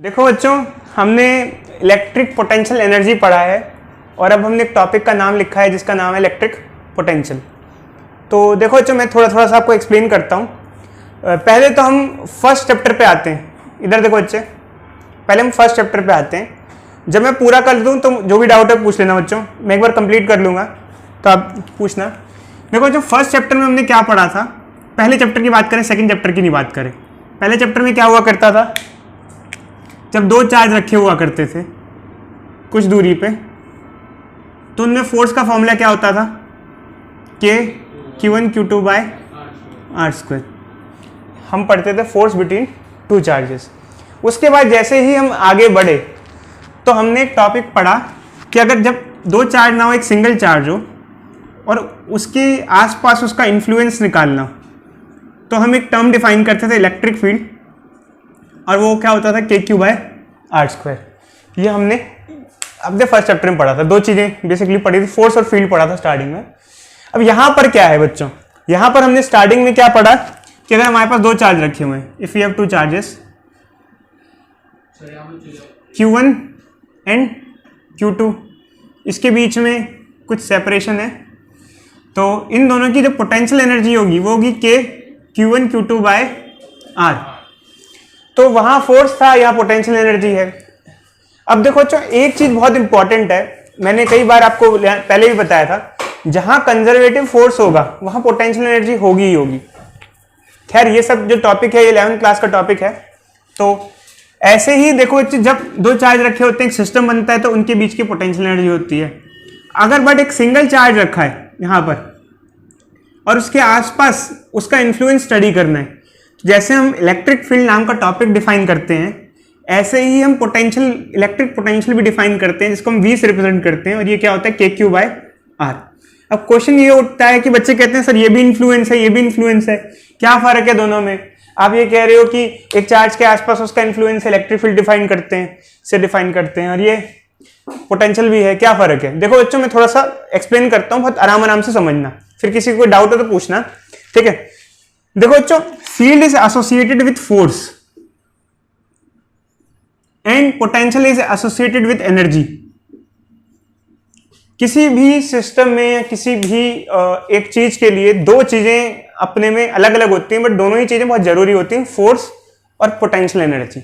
देखो बच्चों, हमने इलेक्ट्रिक पोटेंशियल एनर्जी पढ़ा है और अब हमने एक टॉपिक का नाम लिखा है जिसका नाम है इलेक्ट्रिक पोटेंशियल। तो देखो बच्चों, मैं थोड़ा थोड़ा सा आपको एक्सप्लेन करता हूँ। पहले तो हम फर्स्ट चैप्टर पे आते हैं। इधर देखो बच्चे, पहले हम फर्स्ट चैप्टर पे आते हैं। जब मैं पूरा कर दूँ तो जो भी डाउट है पूछ लेना बच्चों, मैं एक बार कंप्लीट कर लूँगा तो आप पूछना। देखो बच्चों, फर्स्ट चैप्टर में हमने क्या पढ़ा था। पहले चैप्टर की बात करें, सेकंड चैप्टर की नहीं बात करें। पहले चैप्टर में क्या हुआ करता था, जब दो चार्ज रखे हुआ करते थे कुछ दूरी पे, तो उनमें फोर्स का फॉर्मूला क्या होता था, के Q1 Q2 bye are square. हम पढ़ते थे फोर्स बिटवीन टू चार्जेस। उसके बाद जैसे ही हम आगे बढ़े तो हमने एक टॉपिक पढ़ा कि अगर जब दो चार्ज ना हो, एक सिंगल चार्ज हो और उसके आसपास उसका इन्फ्लुएंस निकालना, तो हम एक टर्म डिफाइन करते थे इलेक्ट्रिक फील्ड, और वो क्या होता था के क्यू बाय आर स्क्वायर। ये हमने अपने फर्स्ट चैप्टर में पढ़ा था। दो चीज़ें बेसिकली पढ़ी थी, फोर्स और फील्ड पढ़ा था स्टार्टिंग में। अब यहाँ पर क्या है बच्चों, यहाँ पर हमने स्टार्टिंग में क्या पढ़ा कि अगर हमारे पास दो चार्ज रखे हुए हैं, if you have two charges Q1 and Q2, इसके बीच में कुछ सेपरेशन है, तो इन दोनों की जो पोटेंशियल एनर्जी होगी वो होगी के Q1 Q2 बाय आर। तो वहां फोर्स था, यहाँ पोटेंशियल एनर्जी है। अब देखो बच्चों, एक चीज बहुत इंपॉर्टेंट है, मैंने कई बार आपको पहले भी बताया था, जहां कंजर्वेटिव फोर्स होगा वहां पोटेंशियल एनर्जी होगी ही होगी। खैर ये सब जो टॉपिक है ये 11th क्लास का टॉपिक है। तो ऐसे ही देखो, जब दो चार्ज रखे होते हैं, एक सिस्टम बनता है, तो उनके बीच की पोटेंशियल एनर्जी होती है। अगर बट एक सिंगल चार्ज रखा है यहाँ पर और उसके आसपास उसका इन्फ्लुएंस स्टडी करना है, जैसे हम इलेक्ट्रिक फील्ड नाम का टॉपिक डिफाइन करते हैं, ऐसे ही हम पोटेंशियल, इलेक्ट्रिक पोटेंशियल भी डिफाइन करते हैं, जिसको हम V से रिप्रेजेंट करते हैं, और ये क्या होता है के क्यू बाय आर। अब क्वेश्चन ये उठता है कि बच्चे कहते हैं सर ये भी इन्फ्लुएंस है, ये भी इन्फ्लुएंस है, क्या फर्क है दोनों में। आप ये कह रहे हो कि एक चार्ज के आसपास उसका इन्फ्लुएंस इलेक्ट्रिक फील्ड डिफाइन करते हैं, से डिफाइन करते हैं, और ये पोटेंशियल भी है, क्या फर्क है। देखो बच्चों, मैं थोड़ा सा एक्सप्लेन करता हूँ, बहुत आराम से समझना, फिर किसी को कोई डाउट हो तो पूछना, ठीक है। देखो बच्चों, field is associated with force and potential is associated with energy. किसी भी सिस्टम में या किसी भी एक चीज के लिए दो चीजें अपने में अलग अलग होती हैं, बट दोनों ही चीजें बहुत जरूरी होती हैं, फोर्स और पोटेंशियल एनर्जी।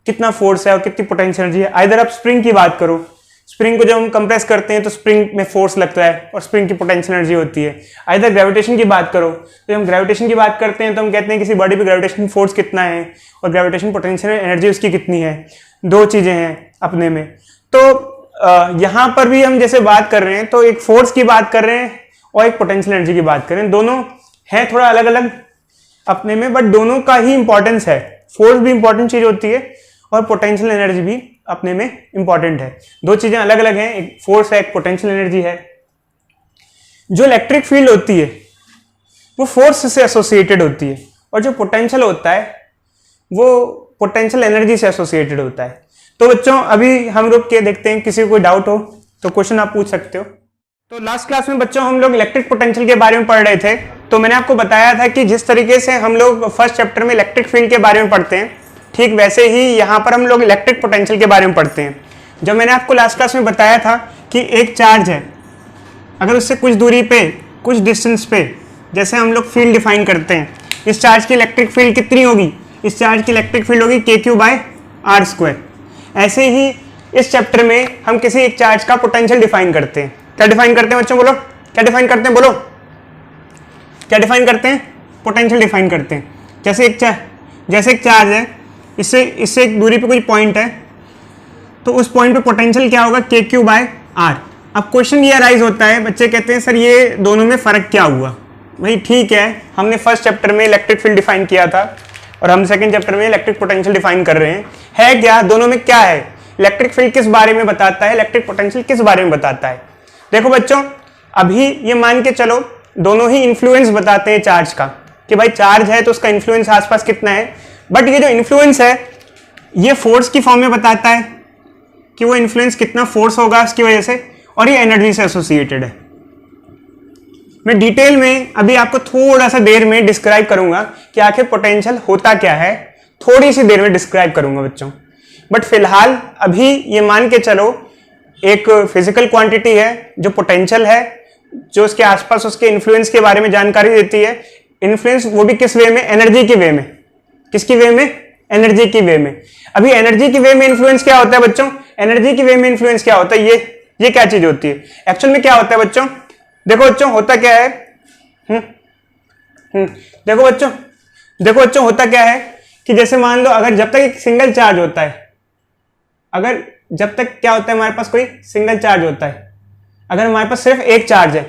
कितना फोर्स है और कितनी पोटेंशियल एनर्जी है। आइदर आप स्प्रिंग की बात करो, स्प्रिंग को जब हम कंप्रेस करते हैं तो स्प्रिंग में फोर्स लगता है और स्प्रिंग की पोटेंशियल एनर्जी होती है। आइदर ग्रेविटेशन की बात करो, तो हम ग्रेविटेशन की बात करते हैं तो हम कहते हैं किसी बॉडी पे ग्रेविटेशन फोर्स कितना है और ग्रेविटेशन पोटेंशियल एनर्जी उसकी कितनी है। दो चीजें हैं अपने में। तो यहाँ पर भी हम जैसे बात कर रहे हैं तो एक फोर्स की बात कर रहे हैं और एक पोटेंशियल एनर्जी की बात कर रहे हैं। दोनों हैं थोड़ा अलग अलग अपने में, बट दोनों का ही इंपॉर्टेंस है। फोर्स भी इंपॉर्टेंट चीज होती है और पोटेंशियल एनर्जी भी अपने में इंपॉर्टेंट है। दो चीजें अलग अलग हैं, एक फोर्स है, एक पोटेंशियल एनर्जी है। जो इलेक्ट्रिक फील्ड होती है वो फोर्स से एसोसिएटेड होती है, और जो पोटेंशियल होता है वो पोटेंशियल एनर्जी से एसोसिएटेड होता है। तो बच्चों, अभी हम लोग के देखते हैं, किसी को कोई डाउट हो तो क्वेश्चन आप पूछ सकते हो। तो लास्ट क्लास में बच्चों हम लोग इलेक्ट्रिक पोटेंशियल के बारे में पढ़ रहे थे। तो मैंने आपको बताया था कि जिस तरीके से हम लोग फर्स्ट चैप्टर में इलेक्ट्रिक फील्ड के बारे में पढ़ते हैं, ठीक वैसे ही यहाँ पर हम लोग इलेक्ट्रिक पोटेंशियल के बारे में पढ़ते हैं। जो मैंने आपको लास्ट क्लास में बताया था कि एक चार्ज है, अगर उससे कुछ दूरी पे, कुछ डिस्टेंस पे, जैसे हम लोग फील्ड डिफाइन करते हैं, इस चार्ज की इलेक्ट्रिक फील्ड कितनी होगी, इस चार्ज की इलेक्ट्रिक फील्ड होगी के क्यू बाय आर स्क्वायर। ऐसे ही इस चैप्टर में हम किसी एक चार्ज का पोटेंशियल डिफाइन करते हैं। क्या डिफाइन करते हैं बच्चों, बोलो क्या डिफाइन करते हैं, बोलो क्या डिफाइन करते हैं, पोटेंशियल डिफाइन करते हैं। जैसे एक चार्ज है, इससे एक दूरी पे कोई पॉइंट है, तो उस पॉइंट पे पोटेंशियल क्या होगा, के क्यू बाय आर। अब क्वेश्चन ये अराइज होता है, बच्चे कहते हैं सर ये दोनों में फर्क क्या हुआ। भाई ठीक है, हमने फर्स्ट चैप्टर में इलेक्ट्रिक फील्ड डिफाइन किया था और हम सेकंड चैप्टर में इलेक्ट्रिक पोटेंशियल डिफाइन कर रहे हैं। है क्या, दोनों में क्या है, इलेक्ट्रिक फील्ड किस बारे में बताता है, इलेक्ट्रिक पोटेंशियल किस बारे में बताता है। देखो बच्चों, अभी ये मान के चलो दोनों ही इन्फ्लुएंस बताते हैं चार्ज का, कि भाई चार्ज है तो उसका इन्फ्लुएंस आसपास कितना है, बट ये जो इन्फ्लुएंस है ये फोर्स की फॉर्म में बताता है कि वो इन्फ्लुएंस कितना फोर्स होगा उसकी वजह से, और ये एनर्जी से एसोसिएटेड है। मैं डिटेल में अभी आपको थोड़ा सा देर में डिस्क्राइब करूंगा कि आखिर पोटेंशियल होता क्या है, थोड़ी सी देर में डिस्क्राइब करूंगा बच्चों। बट फिलहाल अभी ये मान के चलो एक फिजिकल क्वांटिटी है जो पोटेंशियल है, जो उसके आसपास उसके इन्फ्लुएंस के बारे में जानकारी देती है। इन्फ्लुएंस वो भी किस वे में? एनर्जी की वे में। किसकी वे में? एनर्जी की वे में। अभी एनर्जी की वे में इन्फ्लुएंस क्या होता है बच्चों? एनर्जी की वे में इन्फ्लुएंस क्या होता है? ये क्या चीज होती है एक्चुअल में? क्या होता है बच्चों? देखो बच्चों होता क्या है, देखो बच्चों होता क्या है कि जैसे मान लो अगर जब तक एक सिंगल चार्ज होता है, अगर जब तक क्या होता है हमारे पास कोई सिंगल चार्ज होता है, अगर हमारे पास सिर्फ एक चार्ज है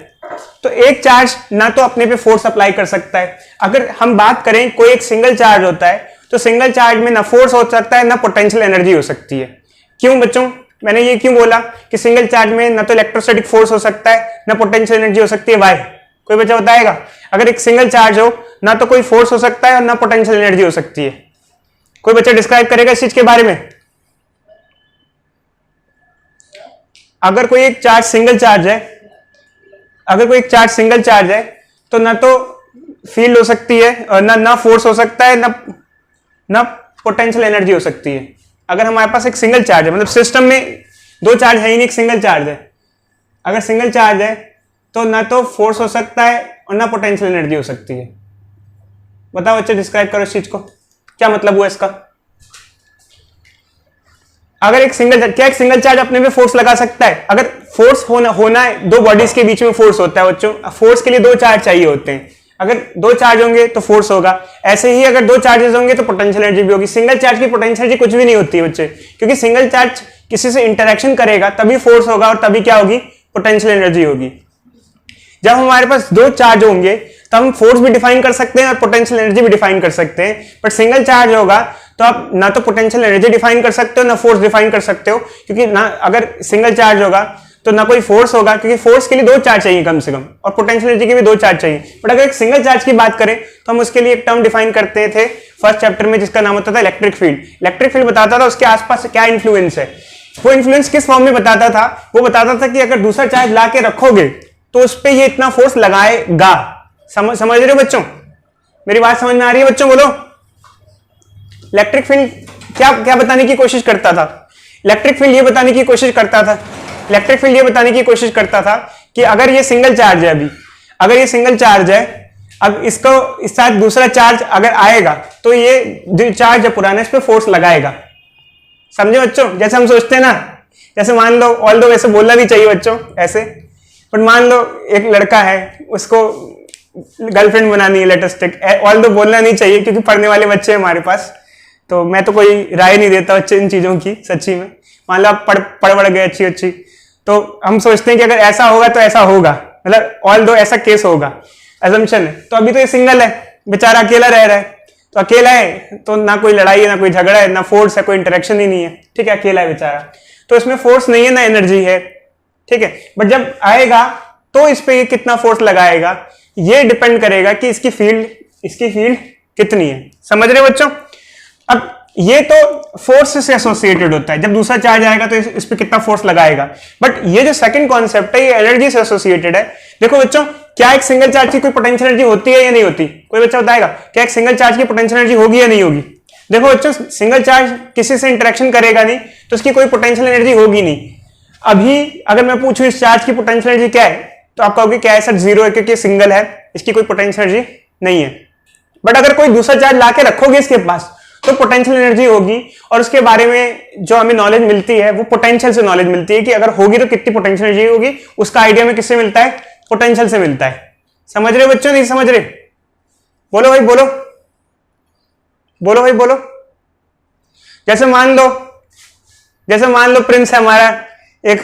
तो एक चार्ज ना तो अपने पे फोर्स अप्लाई कर सकता है। अगर हम बात करें कोई एक सिंगल चार्ज होता है तो सिंगल चार्ज में ना फोर्स हो सकता है ना पोटेंशियल एनर्जी हो सकती है। क्यों बच्चों? मैंने ये क्यों बोला कि सिंगल चार्ज में ना तो इलेक्ट्रोस्टैटिक फोर्स हो सकता है ना पोटेंशियल एनर्जी हो सकती है? वाई? कोई बच्चा बताएगा? अगर एक सिंगल चार्ज हो ना तो कोई फोर्स हो सकता है और ना पोटेंशियल एनर्जी हो सकती है। कोई बच्चा डिस्क्राइब करेगा इस चीज के बारे में? अगर कोई एक चार्ज सिंगल चार्ज है, अगर कोई एक चार्ज सिंगल चार्ज है तो ना तो फील्ड हो सकती है और ना फोर्स हो सकता है ना पोटेंशियल एनर्जी हो सकती है। अगर हमारे पास एक सिंगल चार्ज है, मतलब सिस्टम में दो चार्ज है ही नहीं, एक सिंगल चार्ज है। अगर सिंगल चार्ज है तो ना तो फोर्स हो सकता है और ना पोटेंशियल एनर्जी हो सकती है। बताओ बच्चे, डिस्क्राइब करो इस चीज को, क्या मतलब हुआ इसका? अगर एक सिंगल चार्ज अपने में फोर्स लगा सकता है? अगर फोर्स होना है, दो बॉडीज के बीच में फोर्स होता है बच्चों, फोर्स के लिए दो चार्ज चाहिए होते हैं। अगर दो चार्ज होंगे तो फोर्स होगा, ऐसे ही अगर दो चार्जेस होंगे तो पोटेंशियल एनर्जी भी होगी। सिंगल चार्ज की पोटेंशियल एनर्जी कुछ भी नहीं होती है बच्चे, क्योंकि सिंगल चार्ज किसी से इंटरेक्शन करेगा तभी फोर्स होगा और तभी क्या होगी? पोटेंशियल एनर्जी होगी। जब हमारे पास दो चार्ज होंगे तो हम फोर्स भी डिफाइन कर सकते हैं और पोटेंशियल एनर्जी भी डिफाइन कर सकते हैं। बट सिंगल चार्ज होगा तो आप ना तो पोटेंशियल एनर्जी डिफाइन कर सकते हो ना फोर्स डिफाइन कर सकते हो, क्योंकि ना अगर सिंगल चार्ज होगा तो ना कोई फोर्स होगा, क्योंकि फोर्स के लिए दो चार्ज चाहिए कम से कम, और पोटेंशियल एनर्जी के भी दो चार्ज चाहिए। बट अगर एक सिंगल चार्ज की बात करें तो हम उसके लिए एक टर्म डिफाइन करते थे फर्स्ट चैप्टर में, जिसका नाम होता था इलेक्ट्रिक फील्ड। इलेक्ट्रिक फील्ड बताता था उसके आसपास क्या इन्फ्लुएंस है। वो इन्फ्लुएंस किस फॉर्म में बताता था? वो बताता था कि अगर दूसरा चार्ज ला के रखोगे तो उस पर ये इतना फोर्स लगाएगा। समझ रहे हो बच्चों? मेरी बात समझ में आ रही है बच्चों? बोलो। इलेक्ट्रिक फील्ड क्या बताने की कोशिश करता था? इलेक्ट्रिक फील्ड ये बताने की कोशिश करता था, इलेक्ट्रिक फील्ड ये बताने की कोशिश करता था कि अगर ये सिंगल चार्ज है, अभी अगर ये सिंगल चार्ज है, अब इसको इस साथ दूसरा चार्ज अगर आएगा तो ये जो चार्ज है पुराना इस पे फोर्स लगाएगा। समझे बच्चों? जैसे हम सोचते हैं ना, जैसे मान लो, ऑल दो वैसे बोलना नहीं चाहिए बच्चों ऐसे, बट मान लो एक लड़का है, उसको गर्लफ्रेंड बनानी है लेटेस्ट, ऑल दो बोलना नहीं चाहिए क्योंकि पढ़ने वाले बच्चे हैं हमारे पास, तो मैं तो कोई राय नहीं देता बच्चे इन चीजों की सच्ची में। मान लो आप पढ़ गए अच्छी, तो हम सोचते हैं कि अगर ऐसा होगा तो ऐसा होगा, मतलब ऑल दो ऐसा केस होगा, एजम्पशन है। तो अभी तो ये सिंगल है, बेचारा अकेला रह रहा है, तो अकेला है तो ना कोई लड़ाई है ना कोई झगड़ा है ना फोर्स है, कोई इंटरेक्शन ही नहीं है, ठीक है, अकेला है बेचारा, तो इसमें फोर्स नहीं है ना एनर्जी है, ठीक है। बट जब आएगा तो इस पे कितना फोर्स लगाएगा ये डिपेंड करेगा कि इसकी फील्ड कितनी है। समझ रहे बच्चों? अब ये तो फोर्स से एसोसिएटेड होता है, जब दूसरा चार्ज आएगा तो इस पे कितना फोर्स लगाएगा। बट ये जो सेकंड कॉन्सेप्ट है ये एनर्जी से एसोसिएटेड है। देखो बच्चों, क्या एक सिंगल चार्ज की कोई पोटेंशियल एनर्जी होती है या नहीं होती? कोई बच्चा बताएगा क्या एक सिंगल चार्ज की पोटेंशियल एनर्जी होगी या नहीं होगी? देखो बच्चों, सिंगल चार्ज किसी से इंटरेक्शन करेगा नहीं तो उसकी कोई पोटेंशियल एनर्जी होगी नहीं। अभी अगर मैं पूछूं इस चार्ज की पोटेंशियल एनर्जी क्या है तो आप कहोगे क्या है सर, जीरो है क्योंकि सिंगल है, इसकी कोई पोटेंशियल एनर्जी नहीं है। बट अगर कोई दूसरा चार्ज लाके रखोगे इसके पास तो पोटेंशियल एनर्जी होगी, और उसके बारे में जो हमें नॉलेज मिलती है वो पोटेंशियल से नॉलेज मिलती है कि अगर होगी तो कितनी पोटेंशियल एनर्जी होगी, उसका आइडिया में किससे मिलता है? पोटेंशियल से मिलता है। समझ रहे बच्चों? नहीं समझ रहे? बोलो भाई बोलो, बोलो भाई बोलो। जैसे मान लो प्रिंस है हमारा, एक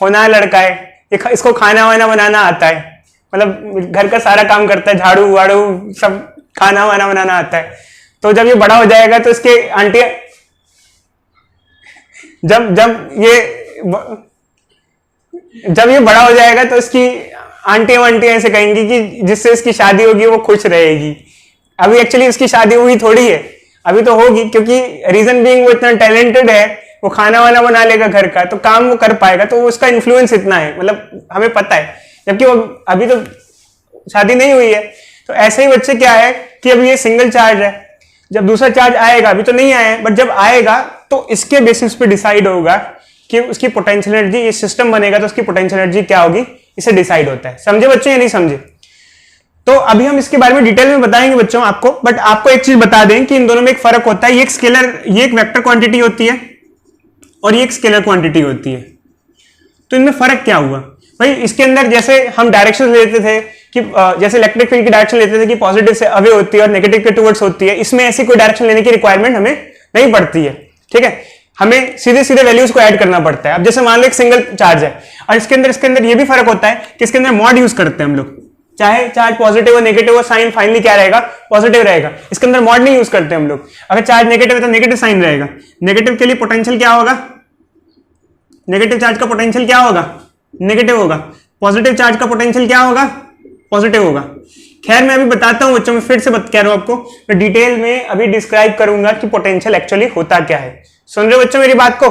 होनहार लड़का है, इसको खाना वाना बनाना आता है, मतलब घर का सारा काम करता है, झाड़ू वाड़ू सब, खाना वाना बनाना आता है। तो जब ये बड़ा हो जाएगा तो इसके आंटियां जब ये बड़ा हो जाएगा तो इसकी आंटियां वांटियां ऐसे कहेंगी कि जिससे इसकी शादी होगी वो खुश रहेगी। अभी एक्चुअली उसकी शादी हुई थोड़ी है, अभी तो होगी, क्योंकि रीजन बीइंग वो इतना टैलेंटेड है, वो खाना वाना बना लेगा घर का, तो काम वो कर पाएगा, तो उसका इन्फ्लुएंस इतना है, मतलब हमें पता है, जबकि वो अभी तो शादी नहीं हुई है। तो ऐसे ही बच्चे क्या है कि अभी ये सिंगल चार्ज है, जब दूसरा चार्ज आएगा, अभी तो नहीं आया है, बट जब आएगा तो इसके बेसिस पे डिसाइड होगा कि उसकी पोटेंशियल एनर्जी, ये सिस्टम बनेगा तो उसकी पोटेंशियल एनर्जी क्या होगी, इसे डिसाइड होता है। समझे बच्चों या नहीं समझे? तो अभी हम इसके बारे में डिटेल में बताएंगे बच्चों आपको, बट आपको एक चीज बता दें कि इन दोनों में एक फर्क होता है। ये एक स्केलर, ये एक वेक्टर क्वांटिटी होती है और ये एक स्केलर क्वांटिटी होती है। तो इनमें फर्क क्या हुआ भाई? इसके अंदर जैसे हम डायरेक्शन लेते थे कि जैसे इलेक्ट्रिक फील्ड की डायरेक्शन लेते थे कि पॉजिटिव से अवे होती है और नेगेटिव के टुवर्ड्स होती है, इसमें ऐसी कोई डायरेक्शन लेने की रिक्वायरमेंट हमें नहीं पड़ती है। ठीक है, हमें सीधे सीधे वैल्यूज को ऐड करना पड़ता है। अब जैसे मान लो एक सिंगल चार्ज है और इसके अंदर ये भी फर्क होता है कि इसके अंदर मॉड यूज करते हैं हम लोग, चाहे चार्ज पॉजिटिव और नेगेटिव हो, साइन फाइनली क्या रहेगा, पॉजिटिव रहेगा। इसके अंदर मॉड नहीं यूज करते हम लोग। अगर चार्ज नेगेटिव है तो नेगेटिव साइन रहेगा। नेगेटिव के लिए पोटेंशियल क्या होगा, नेगेटिव चार्ज का पोटेंशियल क्या होगा, नेगेटिव होगा। पॉजिटिव चार्ज का पोटेंशियल क्या होगा, पॉजिटिव होगा। खैर मैं अभी बताता हूं बच्चों, में फिर से कह रहा हूं आपको, मैं डिटेल में अभी डिस्क्राइब करूंगा कि पोटेंशियल एक्चुअली होता क्या है। सुन रहे हो बच्चों मेरी बात को?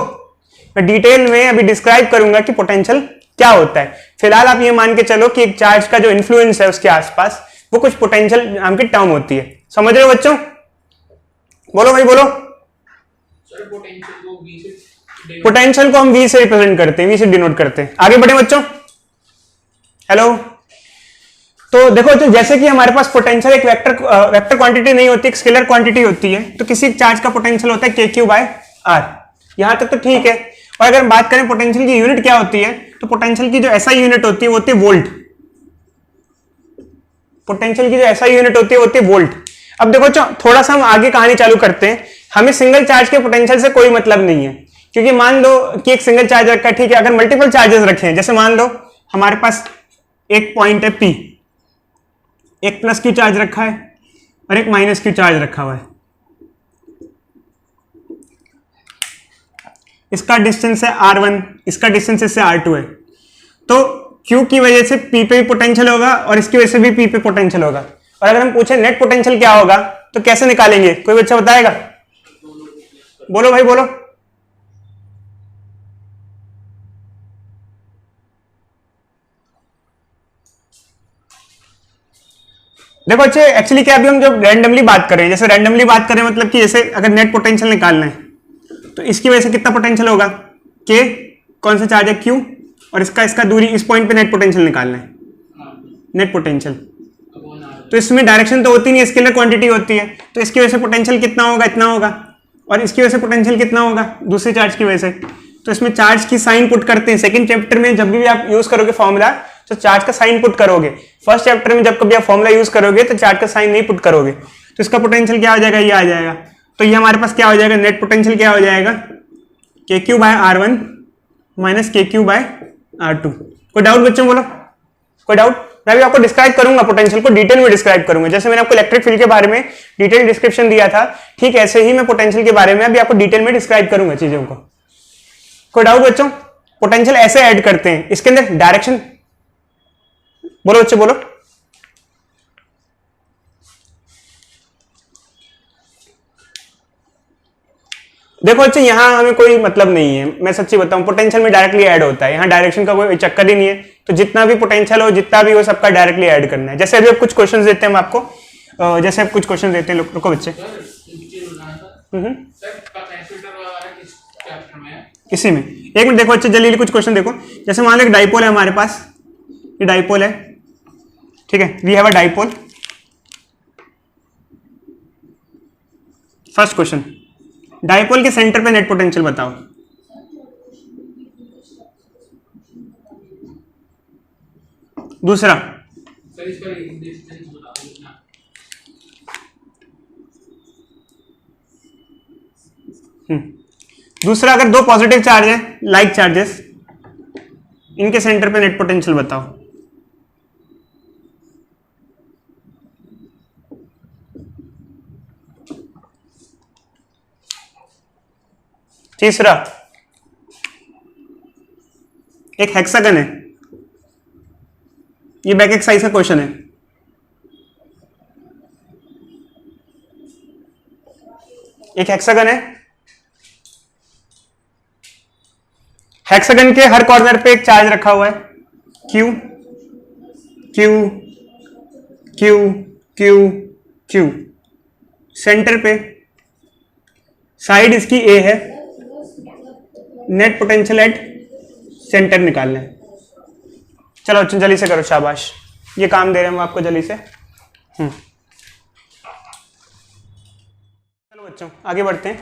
मैं डिटेल में अभी डिस्क्राइब करूंगा कि पोटेंशियल क्या होता है। फिलहाल आप ये मान के चलो कि एक चार्ज का जो इन्फ्लुएंस है उसके आसपास, वो कुछ पोटेंशियल नाम की टर्म होती है। समझ रहे हो बच्चों? बोलो भाई बोलो। पोटेंशियल को हम V से रिप्रेजेंट करते हैं, V से डिनोट करते हैं। आगे बढ़े बच्चों। हेलो, तो देखो तो जैसे कि हमारे पास पोटेंशियल एक वेक्टर क्वांटिटी नहीं होती, एक स्केलर क्वांटिटी होती है, तो किसी चार्ज का पोटेंशियल होता है KQ/R। यहां तक तो ठीक है। और अगर हम बात करें पोटेंशियल की यूनिट क्या होती है, तो पोटेंशियल की जो SI यूनिट होती है वो होती है वोल्ट। पोटेंशियल की जो SI यूनिट होती है वो होती है वोल्ट। अब देखो थोड़ा सा हम आगे कहानी चालू करते हैं। हमें सिंगल चार्ज के पोटेंशियल से कोई मतलब नहीं है, क्योंकि मान लो कि एक सिंगल चार्ज रखा है, ठीक है। अगर मल्टीपल चार्जेस रखे हैं, जैसे मान लो हमारे पास एक पॉइंट है P, एक प्लस क्यू चार्ज रखा है और एक माइनस क्यू चार्ज रखा हुआ है। इसका डिस्टेंस है R1, इसका डिस्टेंस इससे R2 है। तो Q की वजह से P पे भी पोटेंशियल होगा और इसकी वजह से भी P पे पोटेंशियल होगा। और अगर हम पूछे नेट पोटेंशियल क्या होगा तो कैसे निकालेंगे, कोई बच्चा बताएगा? बोलो भाई बोलो। देखो अच्छे, एक्चुअली क्या अभी हम जब रैंडमली बात करें, जैसे रैंडमली बात करें मतलब कि जैसे अगर नेट पोटेंशियल निकालना है तो इसकी वजह से कितना पोटेंशियल होगा, K कौन सा चार्ज है Q, और इसका दूरी, इस पॉइंट पे नेट पोटेंशियल निकालना है, नेट पोटेंशियल। तो इसमें डायरेक्शन तो होती नहीं, स्केलर क्वांटिटी होती है, तो इसकी वजह से पोटेंशियल कितना होगा, इतना होगा। और इसकी वजह से पोटेंशियल कितना होगा, दूसरे चार्ज की वजह से। तो इसमें चार्ज की साइन पुट करते हैं। सेकंड चैप्टर में जब भी आप यूज करोगे फॉर्मूला तो चार्ज का साइन पुट करोगे। फर्स्ट चैप्टर में जब कभी आप फॉर्मूला यूज करोगे तो चार्ज का साइन नहीं पुट करोगे। तो इसका पोटेंशियल क्या हो जाएगा, ये आ जाएगा। तो ये हमारे पास क्या हो जाएगा, नेट पोटेंशियल क्या हो जाएगा, KQ/R1 माइनस KQ/R2। कोई डाउट बच्चों, बोलो कोई डाउट? मैं भी आपको डिस्क्राइब करूंगा पोटेंशियल को, डिटेल में डिस्क्राइब करूंगा। जैसे मैंने आपको इलेक्ट्रिक फील्ड के बारे में डिटेल डिस्क्रिप्शन दिया था, ठीक ऐसे ही मैं पोटेंशियल के बारे में अभी आपको डिटेल में डिस्क्राइब करूंगा चीजों को। कोई डाउट बच्चों? पोटेंशियल ऐसे ऐड करते हैं, इसके अंदर डायरेक्शन, बोलो बच्चों बोलो। देखो अच्छा, यहां हमें कोई मतलब नहीं है, मैं सच्ची बताऊं, पोटेंशियल में डायरेक्टली ऐड होता है, यहां डायरेक्शन का कोई चक्कर ही नहीं है। तो जितना भी पोटेंशियल हो, जितना भी हो, सबका डायरेक्टली ऐड करना है। जैसे अभी अब कुछ क्वेश्चन देते हैं हम आपको, जैसे अब कुछ क्वेश्चन देते हैं, रुको बच्चे। इसी में एक मिनट देखो, अच्छा जल्दी कुछ क्वेश्चन देखो। जैसे मान लो एक डाइपोल है हमारे पास, ये डाइपोल है, ठीक है, we have a dipole. First question, dipole के सेंटर पे नेट पोटेंशियल बताओ। दूसरा, दूसरा अगर दो पॉजिटिव चार्ज है, लाइक चार्जेस, इनके सेंटर पे नेट पोटेंशियल बताओ। तीसरा, एक हेक्सागन है, ये बैक एक्सरसाइज का क्वेश्चन है। एक हेक्सागन है, हेक्सागन के हर कॉर्नर पे एक चार्ज रखा हुआ है, Q Q Q Q Q, centre पे साइड इसकी ए है, नेट पोटेंशियल एट सेंटर निकालना है। चलो जल्दी से करो, शाबाश, ये काम दे रहे हैं हम आपको, जल्दी से। चलो बच्चों आगे बढ़ते हैं।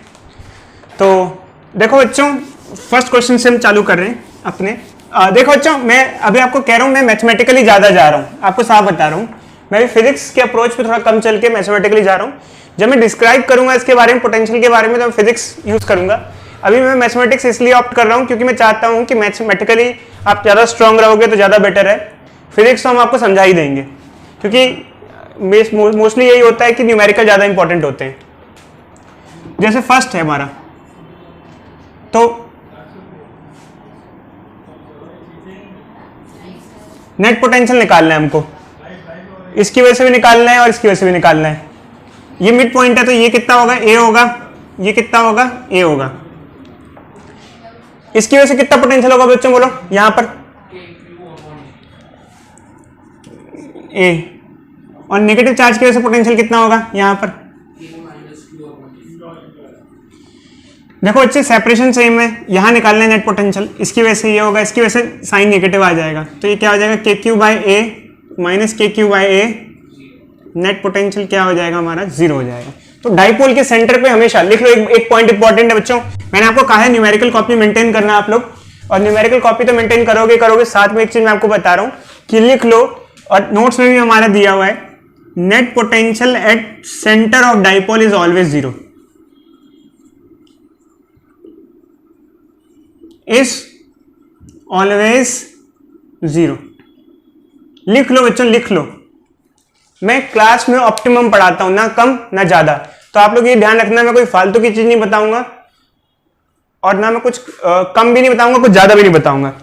तो देखो बच्चों, फर्स्ट क्वेश्चन से हम चालू कर रहे हैं अपने। देखो बच्चों, मैं अभी आपको कह रहा हूँ मैं मैथमेटिकली ज़्यादा जा रहा हूँ, आपको साफ बता रहा हूँ। मैं भी फिजिक्स के अप्रोच पे थोड़ा कम चल के मैथमेटिकली जा रहा हूँ। जब मैं डिस्क्राइब करूंगा इसके बारे में, पोटेंशियल के बारे में, तो मैं फिजिक्स यूज़ करूंगा। अभी मैं मैथमेटिक्स इसलिए ऑप्ट कर रहा हूँ क्योंकि मैं चाहता हूँ कि मैथमेटिकली आप ज़्यादा स्ट्रांग रहोगे तो ज़्यादा बेटर है। फिजिक्स तो हम आपको समझा ही देंगे, क्योंकि मोस्टली यही होता है कि न्यूमेरिकल ज़्यादा इंपॉर्टेंट होते हैं। जैसे फर्स्ट है हमारा, तो नेट पोटेंशियल निकालना है हमको, इसकी वजह से भी निकालना है और इसकी वजह से भी निकालना है। ये मिड पॉइंट है तो ये कितना होगा, ए होगा, ये कितना होगा, ए होगा। इसकी वजह से कितना पोटेंशियल होगा बच्चों, बोलो यहां पर, ए। और नेगेटिव चार्ज की वजह से पोटेंशियल कितना होगा यहां पर। देखो बच्चे सेपरेशन सेम है, यहां निकालना है नेट पोटेंशियल, इसकी वजह से ये होगा, इसकी वजह से साइन नेगेटिव आ जाएगा, तो ये क्या हो जाएगा, के क्यू बाई ए माइनस के Q by A. Net potential क्या हो जाएगा हमारा, 0 हो जाएगा। तो डाइपोल के सेंटर पे हमेशा लिख लो, एक पॉइंट इंपॉर्टेंट है बच्चों, मैंने आपको कहा है न्यूमेरिकल कॉपी मेंटेन करना आप लोग, और न्यूमेरिकल कॉपी तो मेंटेन करोगे, साथ में एक चीज मैं आपको बता रहा हूं कि लिख लो, और नोट्स में भी हमारा दिया हुआ है, net potential at centre of dipole is always 0, is always 0। लिख लो बच्चों, लिख लो। मैं क्लास में ऑप्टिमम पढ़ाता हूं, ना कम ना ज्यादा, तो आप लोग ये ध्यान रखना, मैं कोई फालतू की चीज नहीं बताऊंगा, और ना मैं कुछ कम भी नहीं बताऊंगा, कुछ ज्यादा भी नहीं बताऊंगा।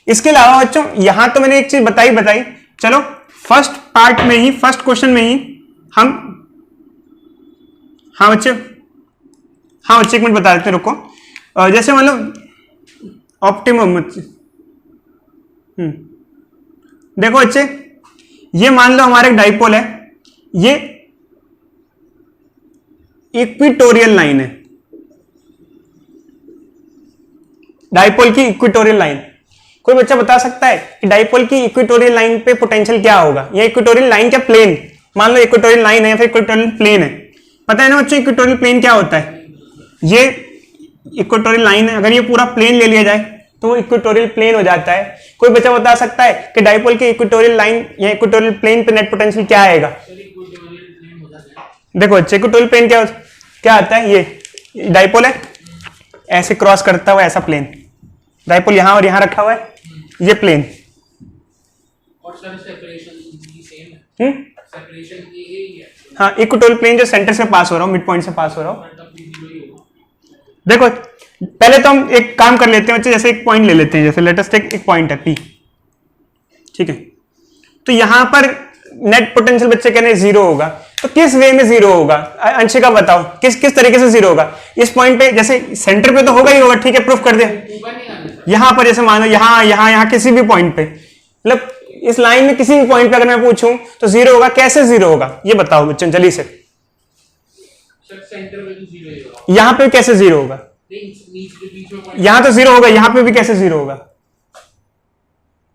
इसके अलावा बच्चों यहां तो मैंने एक चीज बताई, चलो फर्स्ट पार्ट में ही, फर्स्ट क्वेश्चन में ही हम, हाँ बच्चे एक मिनट बता देते हैं, रुको। जैसे मान लो ऑप्टिमम, देखो बच्चे, ये मान लो हमारा एक डाइपोल है, ये इक्विटोरियल लाइन है, डाइपोल की इक्विटोरियल लाइन। कोई बच्चा बता सकता है कि डाइपोल की इक्विटोरियल लाइन पे पोटेंशियल क्या होगा, या इक्विटोरियल लाइन क्या प्लेन, मान लो इक्विटोरियल लाइन है या फिर इक्विटोरियल प्लेन है, पता है ना बच्चों इक्विटोरियल प्लेन क्या होता है। ये इक्वेटोरियल लाइन है, अगर ये पूरा प्लेन ले लिया जाए तो वो इक्वेटोरियल प्लेन हो जाता है। कोई बच्चा बता सकता है कि डाइपोल के इक्वेटोरियल लाइन या इक्वेटोरियल प्लेन पे नेट पोटेंशियल क्या आएगा? देखो इक्वेटोरियल प्लेन क्या आता है, ये डाइपोल है ऐसे क्रॉस करता हुआ ऐसा प्लेन, डाइपोल यहां और यहां रखा हुआ है, ये प्लेन। और सर सेपरेशन भी सेम है, सेपरेशन ये है। हाँ, इक्वेटोरियल प्लेन जो सेंटर से पास हो रहा हो, मिड पॉइंट से पास हो रहा हो। देखो पहले तो हम एक काम कर लेते हैं बच्चे, जैसे एक पॉइंट ले लेते हैं, जैसे लेटेस्ट एक पॉइंट है P, ठीक है। तो यहां पर नेट पोटेंशियल बच्चे कहने 0 होगा, तो किस वे में 0 होगा? अंशिका बताओ किस तरीके से 0 होगा? इस पॉइंट पे जैसे सेंटर पे तो होगा ही होगा, ठीक है, प्रूफ कर दे। यहां पर जैसे मान लो यहां किसी भी पॉइंट पे, मतलब इस लाइन में किसी भी पॉइंट पे अगर मैं पूछूं तो 0 होगा। कैसे 0 होगा ये बताओ बच्चों जल्दी से। यहां पे कैसे 0 होगा? यहां तो 0 होगा, यहां पे भी कैसे 0 होगा?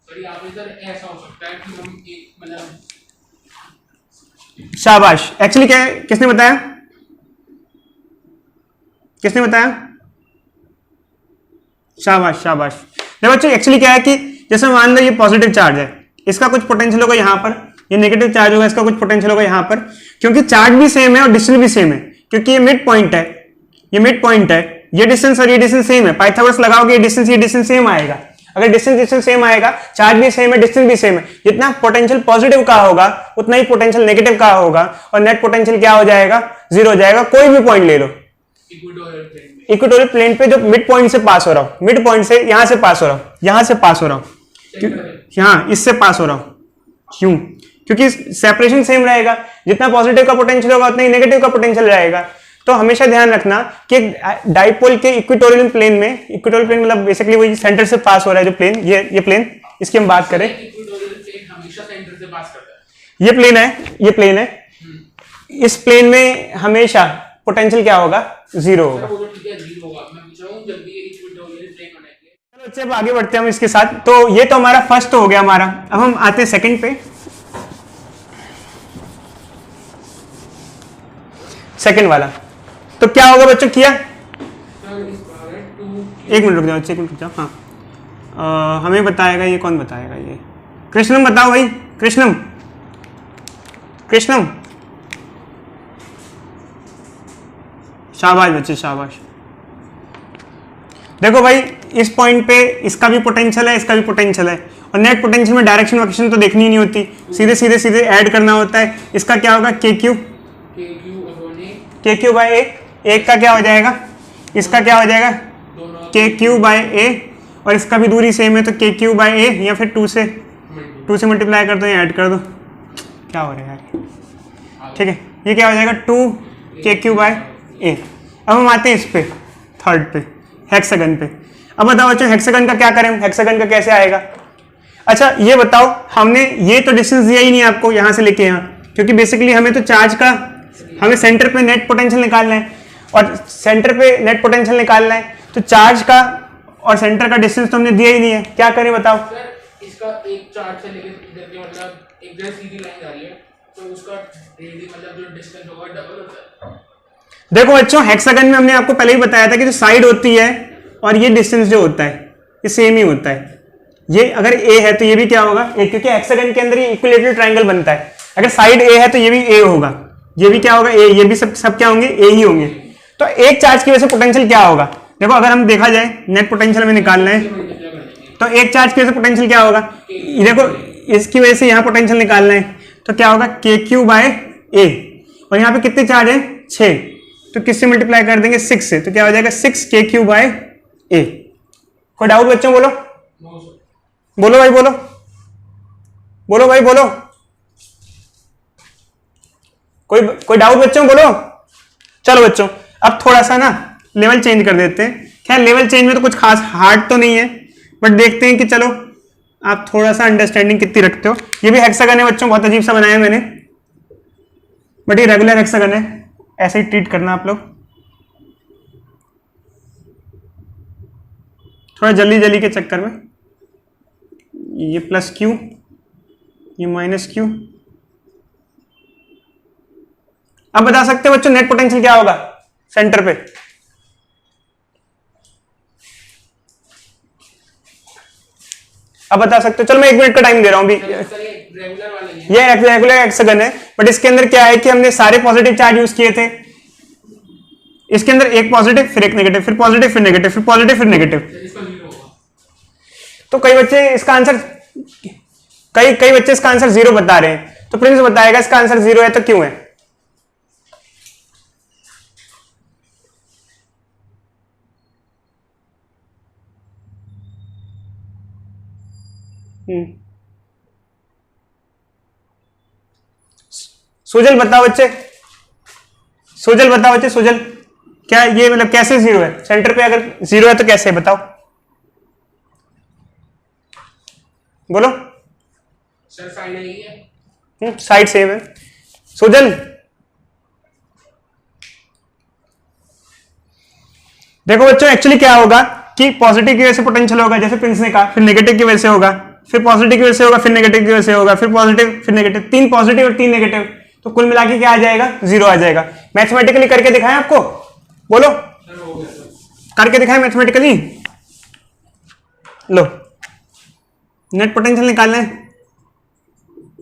ऐसा हो सकता है कि हम एक मतलब शाबाश। एक्चुअली क्या है, किसने बताया? शाबाश। देखो बच्चों एक्चुअली क्या है कि जैसे मान लो ये पॉजिटिव चार्ज है, इसका कुछ पोटेंशियल होगा यहां पर, ये नेगेटिव चार्ज होगा, इसका कुछ पोटेंशियल होगा यहां पर, क्योंकि चार्ज भी सेम है और डिस्टेंस भी सेम है, क्योंकि ये मिड पॉइंट है, ये डिस्टेंस और ये डिस्टेंस सेम है। पाइथागोरस लगाओगे ये डिस्टेंस सेम आएगा। अगर डिस्टेंस सेम आएगा, चार्ज भी सेम है, डिस्टेंस भी सेम है, जितना पोटेंशियल पॉजिटिव का होगा उतना ही पोटेंशियल नेगेटिव का होगा, और नेट पोटेंशियल क्या हो जाएगा? 0 हो जाएगा। कोई भी पॉइंट ले लो इक्वेटोरियल प्लेन पे, जो मिड पॉइंट से पास हो रहा हूं, मिड पॉइंट से यहां से पास हो रहा हूं, यहां इससे पास हो रहा हूं, क्यों? क्योंकि सेपरेशन सेम रहेगा, जितना पॉजिटिव का पोटेंशियल होगा उतना ही नेगेटिव का पोटेंशियल रहेगा। तो हमेशा ध्यान रखना कि डाइपोल के इक्वेटोरियल प्लेन में, इक्वेटोरियल प्लेन मतलब बेसिकली वही सेंटर से पास हो रहा है जो प्लेन, ये प्लेन, इसकी हम बात करें, इक्वेटोरियल प्लेन हमेशा सेंटर से पास करता है। ये प्लेन है, इस प्लेन में हमेशा पोटेंशियल क्या होगा, जीरो होगा। वो तो ठीक है, जीरो होगा। मैं पूछ रहा हूँ जल्दी इक्विट हो गया ब्रेक होने के लिए। चलो बच्चे अब आगे बढ़ते हैं हम इसके साथ। तो ये तो हमारा फर्स्ट हो गया हमारा। अब हम आते हैं सेकंड पे। सेकंड वाला तो क्या होगा बच्चों, किया? एक मिनट रुक जाओ, एक मिनट रुक जाओ। हाँ हमें बताएगा ये, कौन बताएगा ये? कृष्णम बताओ भाई, कृष्णम कृष्णम। शाबाश बच्चे शाबाश। देखो भाई इस पॉइंट पे इसका भी पोटेंशियल है, इसका भी पोटेंशियल है, और नेट पोटेंशियल में डायरेक्शन वाक्शन तो देखनी ही नहीं होती, सीधे सीधे सीधे ऐड करना होता है। इसका क्या होगा, के क्यू बाय ए। एक का क्या हो जाएगा, इसका क्या हो जाएगा के क्यू बाय ए, और इसका भी दूरी सेम है तो के क्यू बाय ए, या फिर टू से मल्टीप्लाई कर दो या ऐड कर दो। क्या हो रहा है यार, ठीक है। ये क्या हो जाएगा, 2 बाय ए। अब हम आते हैं इस पे, थर्ड पे, हेक्सागन पे। अब बताओ बच्चों हेक्सागन का क्या करें, हेक्सागन का कैसे आएगा? अच्छा ये बताओ, हमने ये तो डिस्टेंस दिया ही नहीं आपको यहाँ से लेके यहाँ, क्योंकि बेसिकली हमें तो चार्ज का, हमें सेंटर पे नेट पोटेंशियल निकालना है, और सेंटर पे नेट पोटेंशियल निकालना है तो चार्ज का और सेंटर का डिस्टेंस तो हमने दिया ही नहीं है। क्या करें बताओ? सर इसका एक चार्ज से लेके इधर के मतलब एक जगह सीधी लाइन जा रही है तो उसका मतलब जो डिस्टेंस होगा डबल होता है। देखो बच्चों हेक्सागन में हमने आपको पहले ही बताया था कि जो साइड होती है और ये डिस्टेंस जो होता है ये सेम ही होता है। ये अगर ए है तो ये भी क्या होगा ए, क्योंकि हेक्सागन के अंदर ये इक्विलेटरल ट्रायंगल बनता है। अगर साइड ए है तो ये भी ए होगा, ये भी क्या होगा ए, ये भी सब क्या होंगे ए ही होंगे। तो एक चार्ज की वजह से पोटेंशियल क्या होगा, देखो अगर हम देखा जाए नेट पोटेंशियल में निकालना है तो एक चार्ज की वजह से पोटेंशियल क्या होगा, देखो इसकी वजह से यहाँ पोटेंशियल निकालना है तो क्या होगा के क्यू बाय ए, और यहाँ पे कितने चार्ज है 6, तो किससे मल्टीप्लाई कर देंगे 6 से, तो क्या हो जाएगा 6 के क्यू बाय ए। कोई डाउट बच्चों? बोलो बोलो भाई, बोलो बोलो भाई, बोलो। कोई डाउट बच्चों? बोलो। चलो बच्चों अब थोड़ा सा ना लेवल चेंज कर देते हैं। खैर लेवल चेंज में तो कुछ खास हार्ड तो नहीं है, बट देखते हैं कि चलो आप थोड़ा सा अंडरस्टैंडिंग कितनी रखते हो। ये भी हेक्सागन है बच्चों, बहुत अजीब सा बनाया है मैंने, बट ये रेगुलर हेक्सागन है, ऐसे ही ट्रीट करना आप लोग। थोड़ा जल्दी के चक्कर में ये प्लस क्यू, ये माइनस क्यू। अब बता सकते हो बच्चों नेट पोटेंशियल क्या होगा सेंटर पे? अब बता सकते हो? चलो मैं 1 मिनट का टाइम दे रहा हूं अभी। ये रेगुलर हेक्सागन है, बट इसके अंदर क्या है कि हमने सारे पॉजिटिव चार्ज यूज किए थे। इसके अंदर एक पॉजिटिव फिर एक नेगेटिव, फिर पॉजिटिव फिर नेगेटिव, फिर पॉजिटिव फिर नेगेटिव। तो कई बच्चे इसका आंसर कई बच्चे इसका आंसर 0 बता रहे हैं, तो प्रिंस बताएगा इसका आंसर 0 है तो क्यों है? सुजल बताओ बच्चे, सुजल बताओ बच्चे, सुजल क्या ये मतलब कैसे 0 है? सेंटर पे अगर 0 है तो कैसे है बताओ, बोलो। सर साइड है, साइड सेम है। सुजल देखो बच्चों एक्चुअली क्या होगा कि पॉजिटिव की वजह से पोटेंशियल होगा, जैसे प्रिंस ने कहा, फिर नेगेटिव की वजह से होगा, फिर पॉजिटिव की वजह से होगा, फिर नेगेटिव की वजह से होगा, फिर पॉजिटिव फिर नेगेटिव, 3 पॉजिटिव और 3 नेगेटिव, तो कुल मिला के क्या आ जाएगा 0 आ जाएगा। मैथमेटिकली करके दिखाएं आपको, बोलो करके दिखाएं मैथमेटिकली। लो नेट पोटेंशियल निकालना है,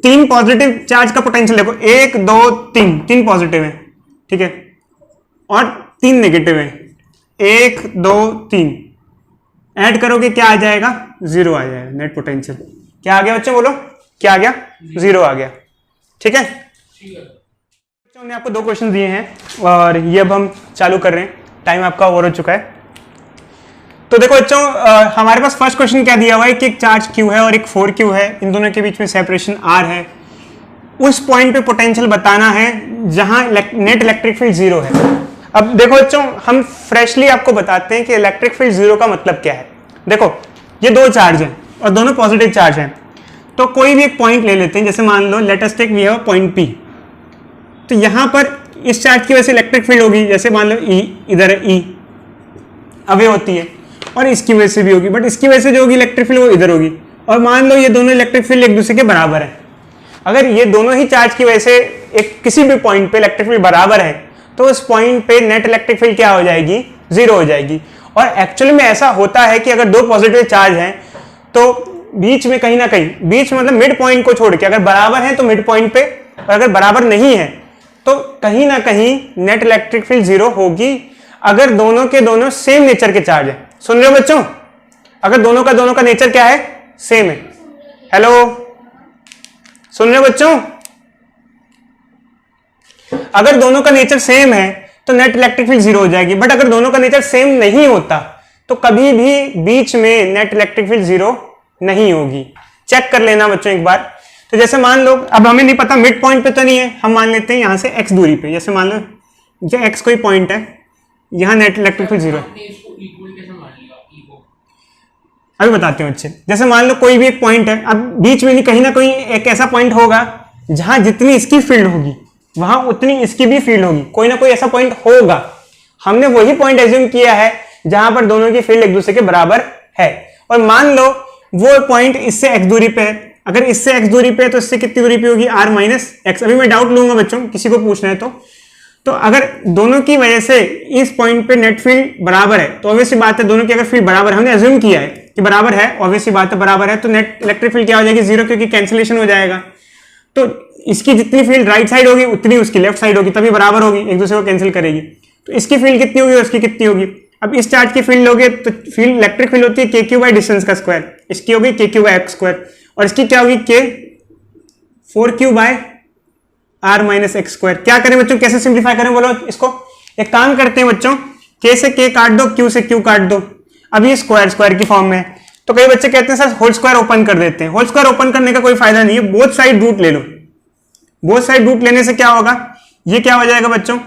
3 पॉजिटिव चार्ज का पोटेंशियल देखो 1 2 3 पॉजिटिव है, ठीक है, और 3 नेगेटिव है, 1 2 3 ऐड करोगे क्या आ जाएगा 0 आ जाएगा नेट पोटेंशियल। क्या आ गया बच्चों, बोलो क्या आ गया 0 आ गया, ठीक है। बच्चों ने आपको 2 क्वेश्चन दिए हैं और ये अब हम चालू कर रहे हैं, टाइम आपका ओवर हो चुका है। तो देखो बच्चों हमारे पास फर्स्ट क्वेश्चन क्या दिया हुआ है कि एक चार्ज Q है और एक 4Q है, इन दोनों के बीच में सेपरेशन R है, उस पॉइंट पे पोटेंशियल बताना है जहां नेट इलेक्ट्रिक फील्ड 0 है। अब देखो बच्चों हम फ्रेशली आपको बताते हैं कि इलेक्ट्रिक फील्ड 0 का मतलब क्या है। देखो ये 2 चार्ज हैं और दोनों पॉजिटिव चार्ज हैं, तो कोई भी एक पॉइंट ले लेते हैं, जैसे मान लो let us take we have a point P, तो यहाँ पर इस चार्ज की वजह से इलेक्ट्रिक फील्ड होगी, जैसे मान लो ई इधर है, ई अवे होती है, और इसकी वजह से भी होगी, बट इसकी वजह से जो होगी इलेक्ट्रिक फील्ड वो इधर होगी। और मान लो ये दोनों इलेक्ट्रिक फील्ड एक दूसरे के बराबर है, अगर ये दोनों ही चार्ज की वजह से एक किसी भी पॉइंट पे इलेक्ट्रिक फील्ड बराबर है तो उस पॉइंट पे नेट इलेक्ट्रिक फील्ड क्या हो जाएगी, जीरो हो जाएगी। और एक्चुअली में ऐसा होता है कि अगर दो पॉजिटिव चार्ज हैं तो बीच में कहीं ना कहीं, बीच में मतलब मिड पॉइंट को छोड़ के, अगर बराबर है तो मिड पॉइंट पे, और अगर बराबर नहीं है तो कहीं ना कहीं नेट इलेक्ट्रिक फील्ड जीरो होगी, अगर दोनों के दोनों सेम नेचर के चार्ज है। सुन रहे हो बच्चों, अगर दोनों का नेचर क्या है, सेम है। हेलो, सुन रहे हो बच्चों, अगर दोनों का नेचर सेम है तो नेट इलेक्ट्रिक फील्ड जीरो हो जाएगी, बट अगर दोनों का नेचर सेम नहीं होता तो कभी भी बीच में नेट इलेक्ट्रिक फील्ड जीरो नहीं होगी। चेक कर लेना बच्चों एक बार। तो जैसे मान लो, अब हमें नहीं पता मिड पॉइंट पे तो नहीं है, हम मान लेते हैं यहां से x दूरी पे, जैसे मान लो ये x कोई पॉइंट है, यहां नेट इलेक्ट्रिक फील्ड जीरो है। अभी बताते हैं बच्चे, जैसे मान लो कोई भी एक पॉइंट है, अब बीच में नहीं, कहीं ना कहीं एक ऐसा पॉइंट होगा जहां जितनी इसकी फील्ड होगी वहां उतनी इसकी भी फील्ड होगी, कोई ना कोई ऐसा पॉइंट होगा। हमने वही पॉइंट एज्यूम किया है जहां पर दोनों की फील्ड एक दूसरे के बराबर है, और मान लो वो पॉइंट इससे x दूरी पे है, अगर इससे x दूरी पे है तो इससे कितनी दूरी पे होगी, r माइनस एक्स। अभी मैं डाउट लूंगा बच्चों, किसी को पूछना है तो अगर दोनों की वजह से इस पॉइंट पे नेट फील्ड बराबर है तो ऑब्वियसली बात है, दोनों की अगर फील्ड बराबर है, हमने एज्यूम किया है कि बराबर है, ऑब्वियसली बात है बराबर है, तो नेट इलेक्ट्रिक फील्ड क्या हो जाएगी, जीरो, क्योंकि कैंसिलेशन हो जाएगा। तो इसकी जितनी फील्ड राइट साइड होगी उतनी उसकी लेफ्ट साइड होगी, तभी बराबर होगी, एक दूसरे को कैंसिल करेगी। तो इसकी फील्ड कितनी होगी, उसकी कितनी होगी। अब इस चार्ज की फील्ड लोगे तो फील्ड इलेक्ट्रिक फील्ड होती है के क्यू बाई डिस्टेंस का स्क्वायर, इसकी होगी के क्यू बाई एक्स स्क्वायर, और इसकी क्या होगी के 4q by r minus x square. क्या करें बच्चों, कैसे सिंप्लीफाई करें बोलो इसको। एक काम करते हैं बच्चों, k से k काट दो, q से q काट दो। अब ये स्क्वायर की फॉर्म में है, तो कई बच्चे कहते हैं सर होल स्क्वायर ओपन कर देते हैं। होल स्क्वायर ओपन करने का कोई फायदा नहीं है, बोथ साइड रूट ले लो। बोथ साइड रूट लेने से क्या होगा, ये क्या हो जाएगा बच्चों,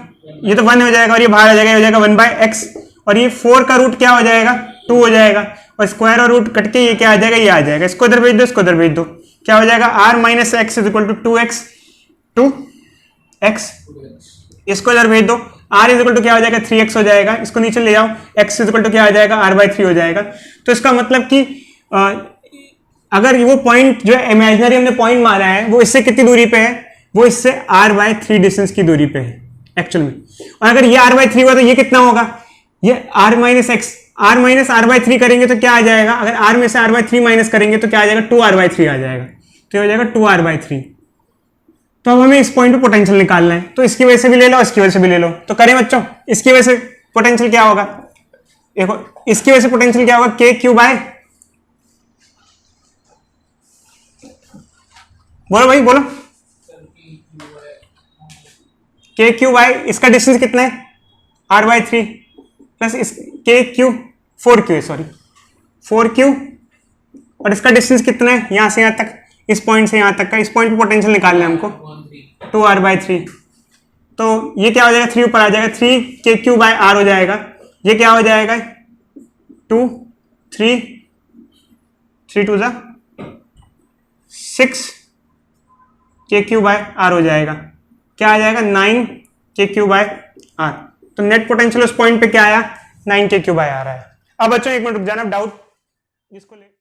ये तो 1 हो जाएगा, और ये बाहर आ जाएगा, ये हो जाएगा 1 बाय एक्स, और ये 4 का रूट क्या हो जाएगा, 2 हो जाएगा, और स्क्वायर और रूट कट के ये क्या आ जाएगा, ये आ जाएगा। इसको इधर भेज दो, इसको इधर भेज दो, क्या हो जाएगा, r minus x is equal to 2x, इसको इधर भेज दो, r इज इक्वल टू क्या हो जाएगा, 3x हो जाएगा, इसको नीचे ले जाओ, x इज इक्वल टू क्या हो जाएगा, r/3 हो जाएगा। तो इसका मतलब कि अगर वो पॉइंट जो इमेजिनरी हमने पॉइंट मारा है वो इससे कितनी दूरी पे है, वो इससे r/3 डिस्टेंस की दूरी पे है एक्चुअल में। और अगर ये r/3 हुआ तो ये कितना होगा, ये r minus x, r minus r/3 करेंगे तो क्या आ जाएगा, अगर r में से r/3 माइनस करेंगे तो क्या आ जाएगा, 2r/3 आ जाएगा, तो ये हो जाएगा 2r/3। तो अब हमें इस पॉइंट पे पोटेंशियल निकालना है, तो इसकी वजह से भी ले लो, इसकी वजह से भी ले लो। तो करें बच्चों, इसकी वजह से पोटेंशियल क्या होगा, देखो इसकी वजह से पोटेंशियल क्या होगा, k क्यू बाय, बोलो भाई बोलो, के क्यू बाय, इसका डिस्टेंस कितना है, r/3 प्लस इस के क्यू 4q, सॉरी 4q, और इसका डिस्टेंस कितना है यहां से यहां तक, इस पॉइंट से यहां तक का, इस पॉइंट पे पोटेंशियल निकालना है हमको, 2r/3। तो ये क्या हो जाएगा, 3 ऊपर आ जाएगा, 3 के क्यू बाय r हो जाएगा, ये क्या हो जाएगा 2 3 3 2 6 के क्यू बाय r हो जाएगा, क्या आ जाएगा 9 के क्यू बाय r। तो नेट पोटेंशियल उस पॉइंट पे क्या आया, 9 के क्यू बाय r आया। अब बच्चों एक मिनट रुक जाना, डाउट जिसको ले